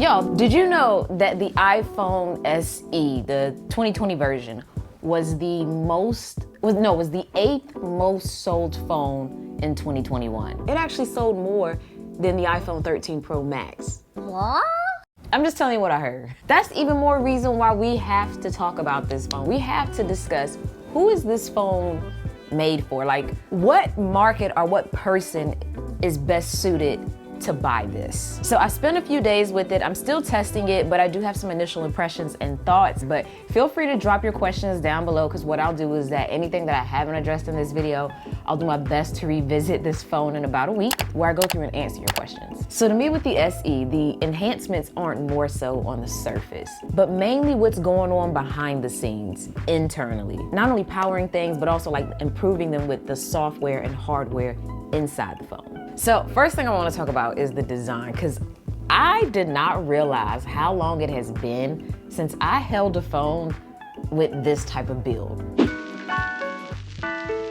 Y'all, did you know that the iPhone SE, the 2020 version, was the 8th most sold phone in 2021. It actually sold more than the iPhone 13 Pro Max. What? I'm just telling you what I heard. That's even more reason why we have to talk about this phone. We have to discuss, who is this phone made for? Like, what market or what person is best suited to buy this? So I spent a few days with it. I'm still testing it, but I do have some initial impressions and thoughts. But feel free to drop your questions down below, because what I'll do is that anything that I haven't addressed in this video, I'll do my best to revisit this phone in about a week, where I go through and answer your questions. So to me, with the SE, the enhancements aren't more so on the surface, but mainly what's going on behind the scenes internally. Not only powering things, but also like improving them with the software and hardware inside the phone. So first thing I want to talk about is the design, because I did not realize how long it has been since I held a phone with this type of build.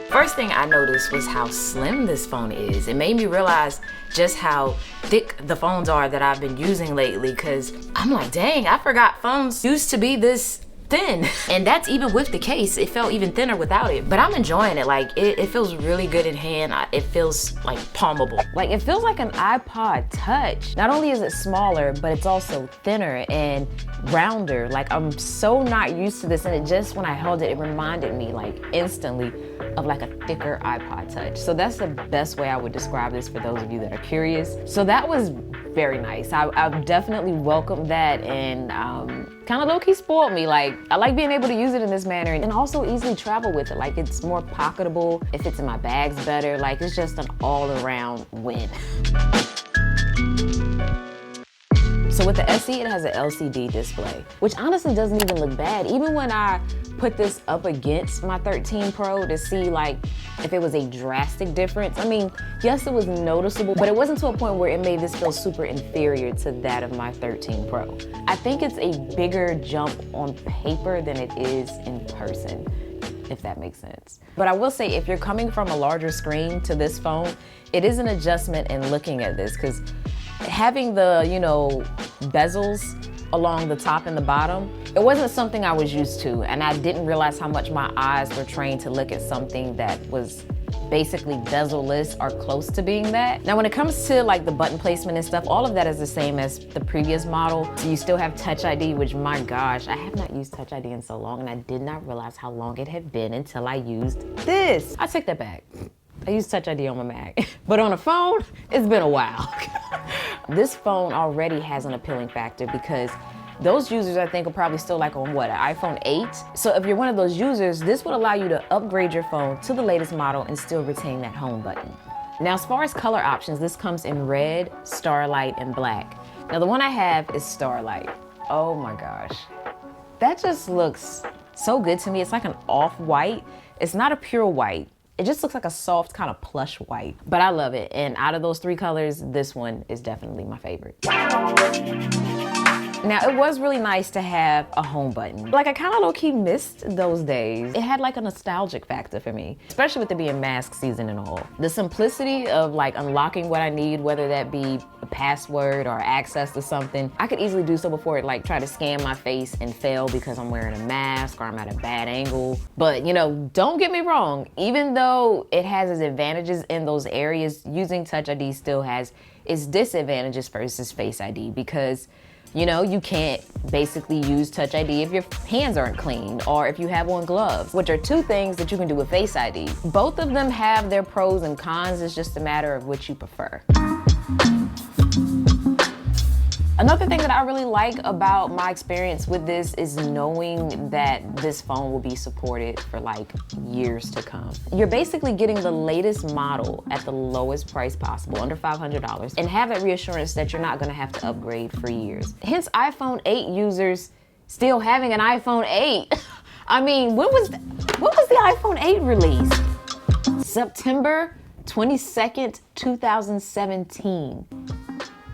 First thing I noticed was how slim this phone is. It made me realize just how thick the phones are that I've been using lately, because I'm like, dang, I forgot phones used to be this thin. And that's even with the case. It felt even thinner without it, but I'm enjoying it. Like, it feels really good in hand. It feels like palmable. Like, it feels like an iPod Touch. Not only is it smaller, but it's also thinner and rounder. Like, I'm so not used to this, and it just, when I held it, it reminded me like instantly of like a thicker iPod Touch. So that's the best way I would describe this for those of you that are curious. So that was very nice. I definitely welcomed that, and kind of low-key spoiled me. Like, I like being able to use it in this manner and also easily travel with it. Like, it's more pocketable, it fits in my bags better. Like, it's just an all-around win. So with the SE, it has an LCD display, which honestly doesn't even look bad. Even when I put this up against my 13 Pro to see like if it was a drastic difference. I mean, yes, it was noticeable, but it wasn't to a point where it made this feel super inferior to that of my 13 Pro. I think it's a bigger jump on paper than it is in person, if that makes sense. But I will say, if you're coming from a larger screen to this phone, it is an adjustment in looking at this, because having the, you know, bezels along the top and the bottom, it wasn't something I was used to, and I didn't realize how much my eyes were trained to look at something that was basically bezel-less or close to being that. Now, when it comes to like the button placement and stuff, all of that is the same as the previous model. So you still have Touch ID, which, my gosh, I have not used Touch ID in so long, and I did not realize how long it had been until I used this. I take that back. I use Touch ID on my Mac, but on a phone, it's been a while. This phone already has an appealing factor, because those users, I think, are probably still like on what, an iPhone 8? So if you're one of those users, this would allow you to upgrade your phone to the latest model and still retain that home button. Now, as far as color options, this comes in red, Starlight, and black. Now, the one I have is Starlight. Oh my gosh. That just looks so good to me. It's like an off-white. It's not a pure white. It just looks like a soft kind of plush white, but I love it. And out of those three colors, this one is definitely my favorite. Now, it was really nice to have a home button. Like, I kind of low-key missed those days. It had like a nostalgic factor for me, especially with it being mask season and all. The simplicity of like unlocking what I need, whether that be a password or access to something, I could easily do so before it like try to scan my face and fail because I'm wearing a mask or I'm at a bad angle. But, you know, don't get me wrong, even though it has its advantages in those areas, using Touch ID still has its disadvantages versus Face ID, because you know, you can't basically use Touch ID if your hands aren't clean or if you have on gloves, which are two things that you can do with Face ID. Both of them have their pros and cons. It's just a matter of which you prefer. Another thing that I really like about my experience with this is knowing that this phone will be supported for like years to come. You're basically getting the latest model at the lowest price possible, under $500, and have that reassurance that you're not gonna have to upgrade for years. Hence, iPhone 8 users still having an iPhone 8. I mean, when was the iPhone 8 released? September 22nd, 2017.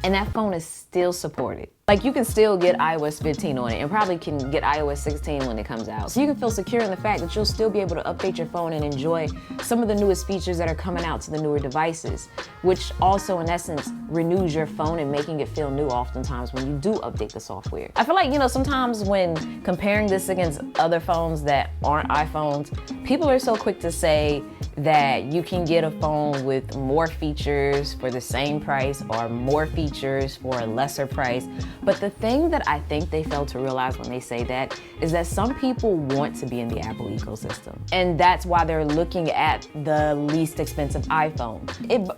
And that phone is still supported. Like, you can still get iOS 15 on it and probably can get iOS 16 when it comes out. So you can feel secure in the fact that you'll still be able to update your phone and enjoy some of the newest features that are coming out to the newer devices, which also in essence renews your phone and making it feel new oftentimes when you do update the software. I feel like, sometimes when comparing this against other phones that aren't iPhones, people are so quick to say that you can get a phone with more features for the same price or more features for a lesser price. But the thing that I think they fail to realize when they say that is that some people want to be in the Apple ecosystem. And that's why they're looking at the least expensive iPhone.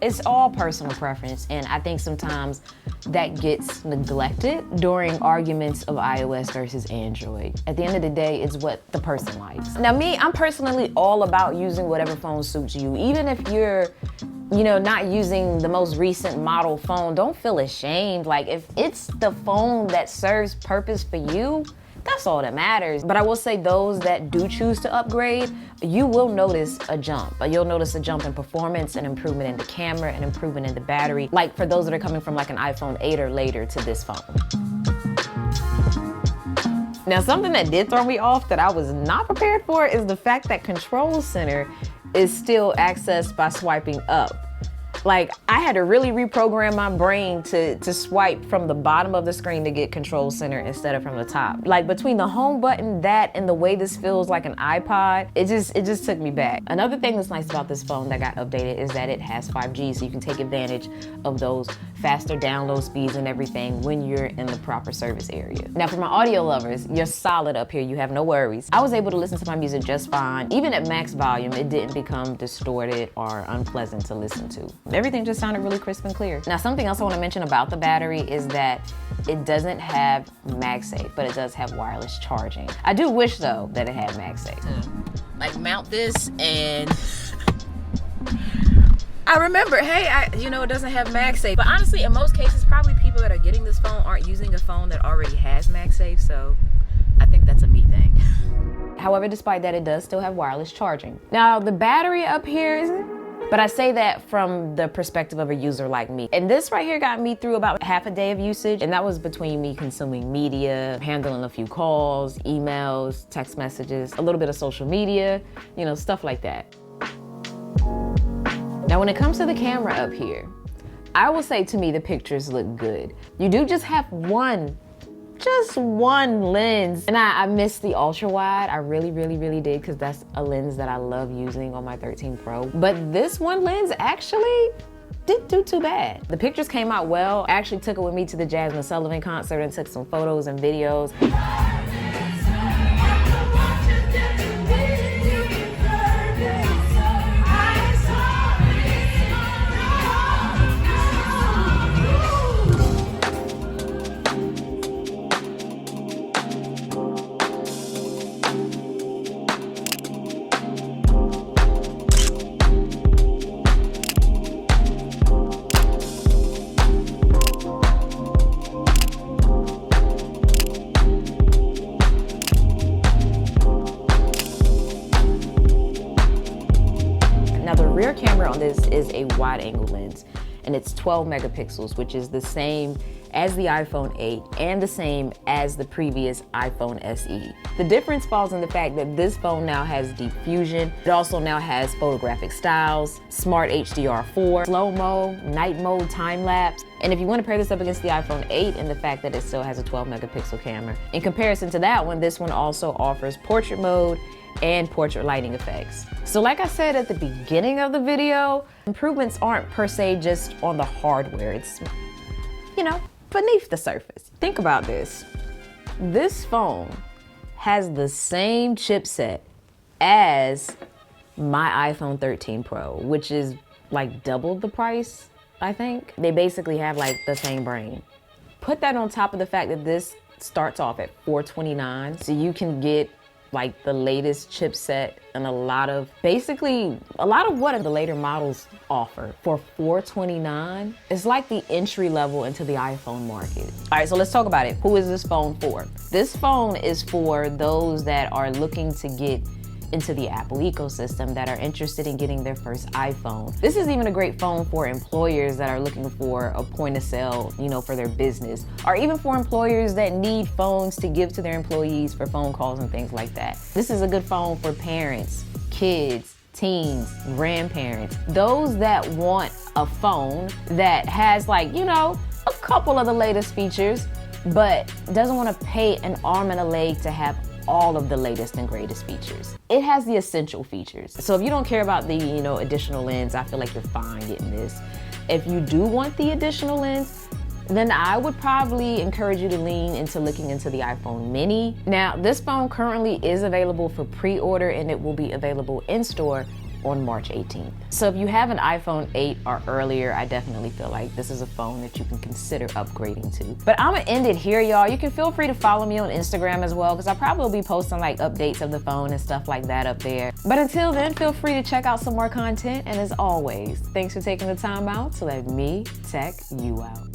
It's all personal preference, and I think sometimes that gets neglected during arguments of iOS versus Android. At the end of the day, it's what the person likes. Now me, I'm personally all about using whatever phone suits you. Even if you're not using the most recent model phone, don't feel ashamed. Like, if it's the phone that serves purpose for you, that's all that matters. But I will say those that do choose to upgrade, you will notice a jump. You'll notice a jump in performance, an improvement in the camera, an improvement in the battery. Like for those that are coming from like an iPhone 8 or later to this phone. Now, something that did throw me off that I was not prepared for is the fact that Control Center is still accessed by swiping up. Like, I had to really reprogram my brain to swipe from the bottom of the screen to get Control Center instead of from the top. Like, between the home button, that, and the way this feels like an iPod, it just took me back. Another thing that's nice about this phone that got updated is that it has 5G, so you can take advantage of those faster download speeds and everything when you're in the proper service area. Now, for my audio lovers, you're solid up here, you have no worries. I was able to listen to my music just fine. Even at max volume, it didn't become distorted or unpleasant to listen to. Everything just sounded really crisp and clear. Now, something else I want to mention about the battery is that it doesn't have MagSafe, but it does have wireless charging. I do wish, though, that it had MagSafe. Like, mount this and I remember, hey, it doesn't have MagSafe. But honestly, in most cases, probably people that are getting this phone aren't using a phone that already has MagSafe, so I think that's a me thing. However, despite that, it does still have wireless charging. Now, the battery up here isn't. But I say that from the perspective of a user like me. And this right here got me through about half a day of usage. And that was between me consuming media, handling a few calls, emails, text messages, a little bit of social media, stuff like that. Now, when it comes to the camera up here, I will say to me the pictures look good. You do just have just one lens. And I missed the ultra wide. I really, really, really did, because that's a lens that I love using on my 13 Pro. But this one lens actually didn't do too bad. The pictures came out well. I actually took it with me to the Jasmine Sullivan concert and took some photos and videos. Rear camera on this is a wide angle lens, and it's 12 megapixels, which is the same as the iPhone 8 and the same as the previous iPhone SE. The difference falls in the fact that this phone now has deep fusion. It also now has photographic styles, smart HDR4, slow-mo, night mode, time lapse. And if you want to pair this up against the iPhone 8 and the fact that it still has a 12 megapixel camera, in comparison to that one, this one also offers portrait mode and portrait lighting effects. So like I said at the beginning of the video, improvements aren't per se just on the hardware. It's, beneath the surface. Think about this. This phone has the same chipset as my iPhone 13 Pro, which is like double the price, I think. They basically have like the same brain. Put that on top of the fact that this starts off at $429, so you can get like the latest chipset and a lot of what the later models offer for $429. It's like the entry level into the iPhone market. All right, so let's talk about it. Who is this phone for? This phone is for those that are looking to get into the Apple ecosystem that are interested in getting their first iPhone. This is even a great phone for employers that are looking for a point of sale, for their business, or even for employers that need phones to give to their employees for phone calls and things like that. This is a good phone for parents, kids, teens, grandparents, those that want a phone that has a couple of the latest features, but doesn't want to pay an arm and a leg to have all of the latest and greatest features. It has the essential features. So if you don't care about the, additional lens, I feel like you're fine getting this. If you do want the additional lens, then I would probably encourage you to lean into looking into the iPhone mini. Now, this phone currently is available for pre-order and it will be available in store on March 18th. So if you have an iPhone 8 or earlier, I definitely feel like this is a phone that you can consider upgrading to. But I'm gonna end it here, y'all. You can feel free to follow me on Instagram as well, because I probably will be posting updates of the phone and stuff like that up there. But until then, feel free to check out some more content. And as always, thanks for taking the time out to let me tech you out.